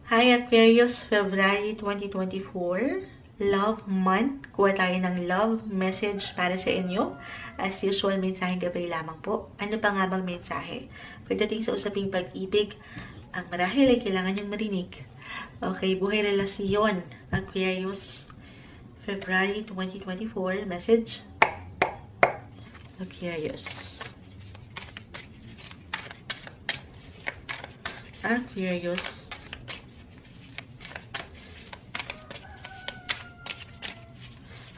Hi Aquarius, February 2024, Love Month. Kuha tayo ng love message para sa inyo. As usual, mensaheng gabay lamang po. Ano pa nga bang mensahe? Pagdating sa usaping pag-ibig, ang marahil ay kailangan yung marinig. Okay, buhay relasyon, Aquarius, February 2024, message. Aquarius. Aquarius.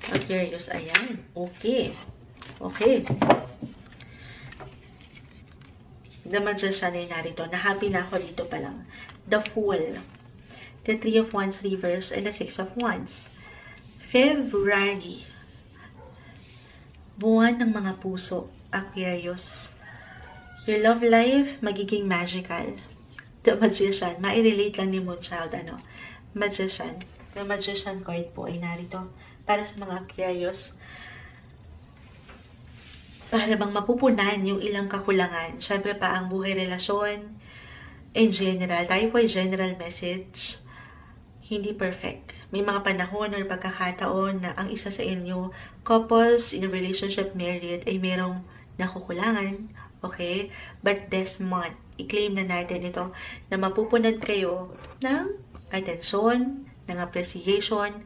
Aquarius, ayan. Okay. Okay. The Magician ay narito. Na-happy na ako dito pa lang. The Fool. The Three of Wands reverse and the Six of Wands. February. Buwan ng mga puso. Aquarius. Your love life, magiging magical. The Magician. Ma-relate lang ni Moonchild, Magician. The Magician card po ay narito. Para sa mga Aquarius, para bang mapupunan yung ilang kakulangan. Siyempre pa ang buhay relasyon, in general, tayo po ay general message, hindi perfect. May mga panahon or pagkakataon na ang isa sa inyo, couples in a relationship, married, ay merong nakukulangan, okay? But this month, i-claim na natin ito, na mapupunan kayo ng atensyon, ng appreciation,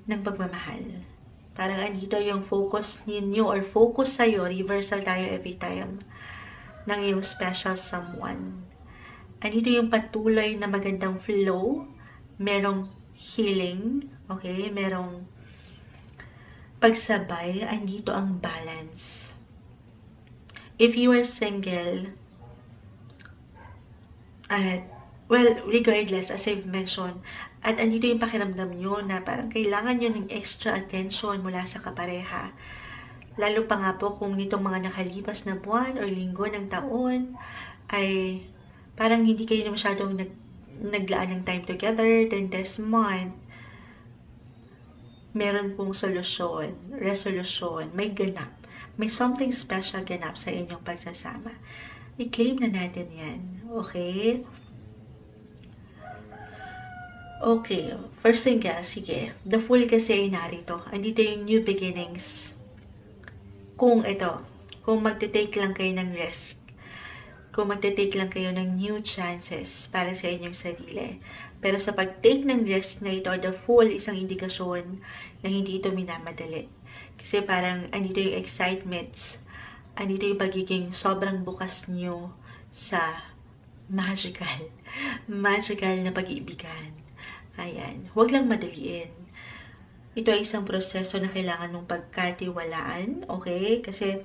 ng pagmamahal. Parang andito yung focus ninyo or focus sa'yo, reversal tayo every time, ng yung special someone. Andito yung patuloy na magandang flow, merong healing, okay? Merong pagsabay, andito ang balance. If you are single, well, regardless, as I've mentioned, at andito yung pakiramdam nyo na parang kailangan nyo ng extra attention mula sa kapareha. Lalo pa nga po kung nitong mga nakalipas na buwan o linggo ng taon, ay parang hindi kayo na masyadong naglaan ng time together. Then this month, meron pong solusyon, resolution, may ganap. May something special ganap sa inyong pagsasama. I-claim na natin yan. Okay? Okay, first thing sige. The Fool kasi ay narito. Andito yung new beginnings. Kung magte-take lang kayo ng risk. Kung magte-take lang kayo ng new chances para sa inyong sarili. Pero sa pag-take ng risk na ito, the Fool, isang indikasyon na hindi ito minamadali. Kasi parang andito yung excitements. Andito yung pagiging sobrang bukas nyo sa magical na pag-iibigan. Ayan, huwag lang madaliin. Ito ay isang proseso na kailangan ng pagkatiwalaan, okay? Kasi,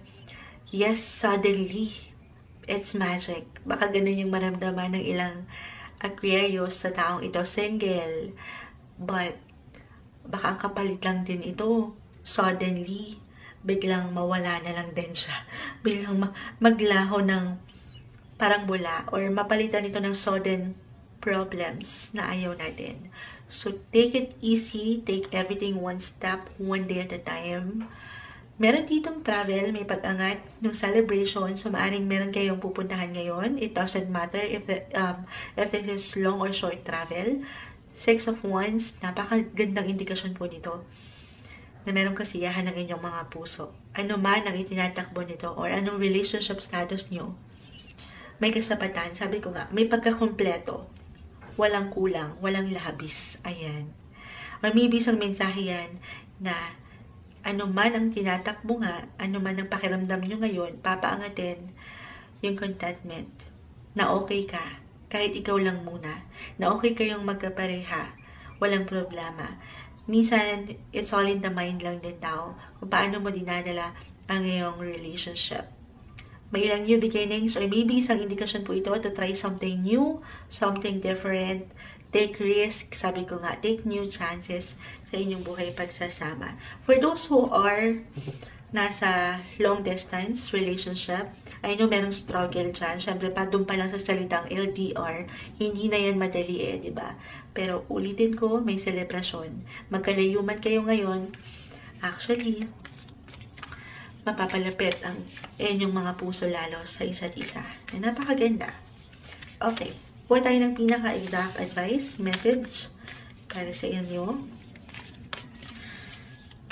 yes, suddenly, it's magic. Baka ganun yung maramdaman ng ilang Aquarius sa taong ito, single. But, baka ang kapalit lang din ito. Suddenly, biglang mawala na lang din siya. Biglang maglaho ng parang bula or mapalitan ito ng sudden problems na ayaw natin. So, take it easy. Take everything one step, one day at a time. Meron ditong travel, may pag-angat ng celebration. So, maaring meron kayong pupuntahan ngayon. It doesn't matter if this is long or short travel. Six of Wands, napakagandang indikasyon po nito na merong kasiyahan ng inyong mga puso. Ano man ang itinatakbo nito or anong relationship status nyo, may kasapatan. Sabi ko nga, may pagkakompleto. Walang kulang, walang labis. Ayan. Or maybe isang mensahe yan na ano man ang tinatakbo nga, ano man ang pakiramdam nyo ngayon, papaangatin yung contentment na okay ka, kahit ikaw lang muna, na okay kayong magkapareha, walang problema. Minsan, it's all in the mind lang din daw kung paano mo dinadala ang iyong relationship. May ilang new beginnings or maybe isang indikasyon po ito to try something new, something different, take risk, sabi ko nga, take new chances sa inyong buhay pagsasama. For those who are nasa long distance relationship, I know merong struggle dyan. Siyempre, doon pa lang sa salitang LDR, hindi na yan madali diba? Pero ulitin ko, may selebrasyon. Magkalayuman kayo ngayon, actually, mapapalapit ang inyong mga puso lalo sa isa't isa. Napakaganda. Okay. Kuha tayo ng pinaka-exact advice, message, para sa inyo.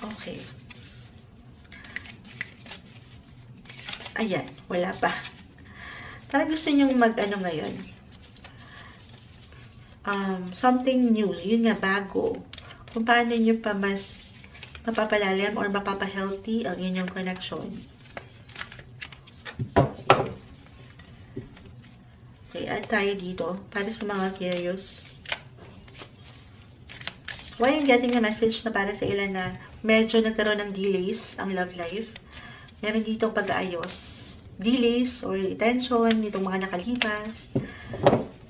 Okay. Ayan, wala pa. Parang gusto nyong mag-ano ngayon. Something new. Yun nga, bago. Kung paano nyo pa mas mapapalalim or mapapa-healthy ang inyong connection. Okay, add tayo dito para sa mga curious. Why I'm getting a message na para sa ilan na medyo nagkaroon ng delays ang love life. Meron ditong pag-aayos. Delays or tension nitong mga nakalipas.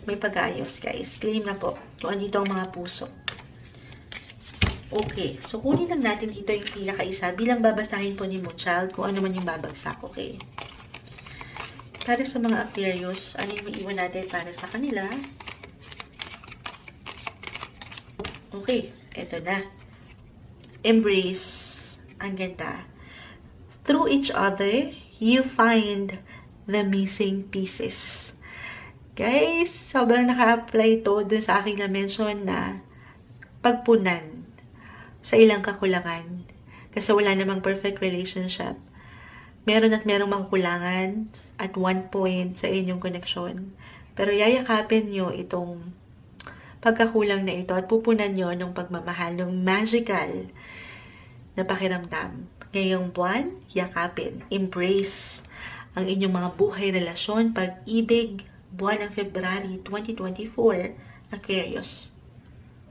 May pag-aayos, guys. Claim na po kung andito ang mga puso. Okay. So, kunin lang natin dito yung pinaka-isa bilang babasahin po ni Moonchild kung ano man yung babagsak. Okay. Para sa mga Aquarius, ano yung maiwan natin para sa kanila? Okay, eto na. Embrace. Ang ganda. Through each other, you find the missing pieces. Guys, sobrang naka-apply to dun sa aking na-mention na pagpunan sa ilang kakulangan. Kasi wala namang perfect relationship. Meron at merong makukulangan at one point sa inyong koneksyon. Pero yayakapin nyo itong pagkakulang na ito at pupunan nyo ng pagmamahal, ng magical na pakiramdam. Ngayong buwan, yakapin, embrace ang inyong mga buhay, relasyon, pag-ibig, buwan ng February 2024, Aquarius.